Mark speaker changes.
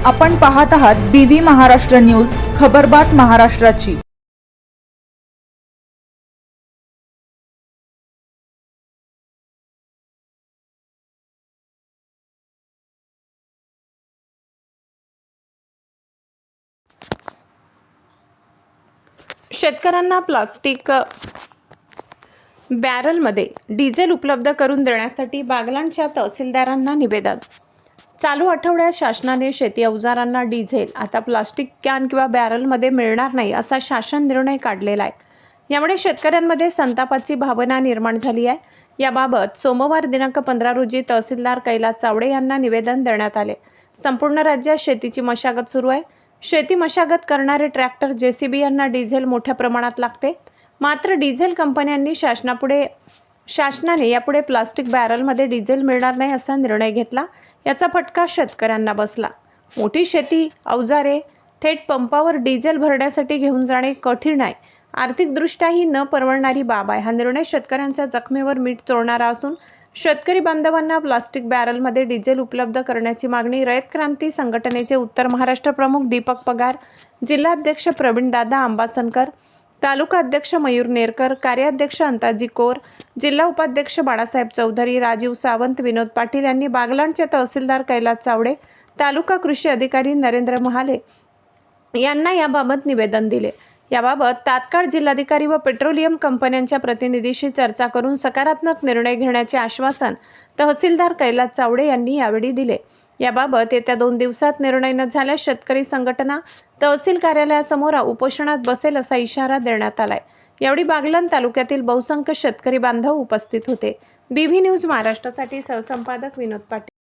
Speaker 1: आपण पाहत आहात BV महाराष्ट्र न्यूज, खबरबात महाराष्ट्राची।
Speaker 2: शेतकऱ्यांना प्लास्टिक बॅरलमध्ये डिझेल उपलब्ध करून देण्यासाठी बागलाणच्या तहसीलदारांना निवेदन। चालू आठवड्यात शासनाने शेती अवजारांना डिझेल आता प्लास्टिक कॅन किंवा बॅरलमध्ये मिळणार नाही असा शासन निर्णय काढलेला आहे। यामुळे शेतकऱ्यांमध्ये संतापाची भावना निर्माण झाली आहे। याबाबत सोमवार दिनांक 15 रोजी तहसीलदार कैलास चावडे यांना निवेदन देण्यात आले। संपूर्ण राज्यात शेतीची मशागत सुरू आहे। शेती मशागत करणारे ट्रॅक्टर JCB यांना डिझेल मोठ्या प्रमाणात लागते। मात्र डिझेल कंपन्यांनी शासनाने यापुढे प्लास्टिक बॅरलमध्ये डिझेल मिळणार नाही असा निर्णय घेतला। याचा फटका शेतकऱ्यांना बसला। मोठी शेती अवजारे थेट पंपावर डिझेल भरण्यासाठी घेऊन जाणे कठीण आहे। आर्थिकदृष्ट्याही न परवडणारी बाब आहे। हा निर्णय शेतकऱ्यांच्या जखमेवर मीठ चोळणारा असून शेतकरी बांधवांना प्लास्टिक बॅरलमध्ये डिझेल उपलब्ध करण्याची मागणी रयत क्रांती संघटनेचे उत्तर महाराष्ट्र प्रमुख दीपक पगार, जिल्हाध्यक्ष प्रवीणदादा अंबासनकर, तालुका अध्यक्ष मयूर नेरकर, कार्याध्यक्ष अंताजी कोर, जिल्हा उपाध्यक्ष बाळासाहेब चौधरी, राजीव सावंत, विनोद पाटील यांनी बागलाणचे तहसीलदार कैलास चावडे, तालुका कृषी अधिकारी नरेंद्र महाले यांना याबाबत निवेदन दिले। याबाबत तात्काळ जिल्हाधिकारी व पेट्रोलियम कंपन्यांच्या प्रतिनिधीशी चर्चा करून सकारात्मक निर्णय घेण्याचे आश्वासन तहसीलदार कैलास चावडे यांनी यावेळी दिले। याबाबत येत्या 2 दिवसात निर्णय न झाल्यास शेतकरी संघटना तहसील कार्यालयासमोर उपोषणात बसेल असा इशारा देण्यात आलाय। यावेळी बागलाण तालुक्यातील बहुसंख्य शेतकरी बांधव उपस्थित होते। BV न्यूज महाराष्ट्रासाठी सहसंपादक विनोद पाटील।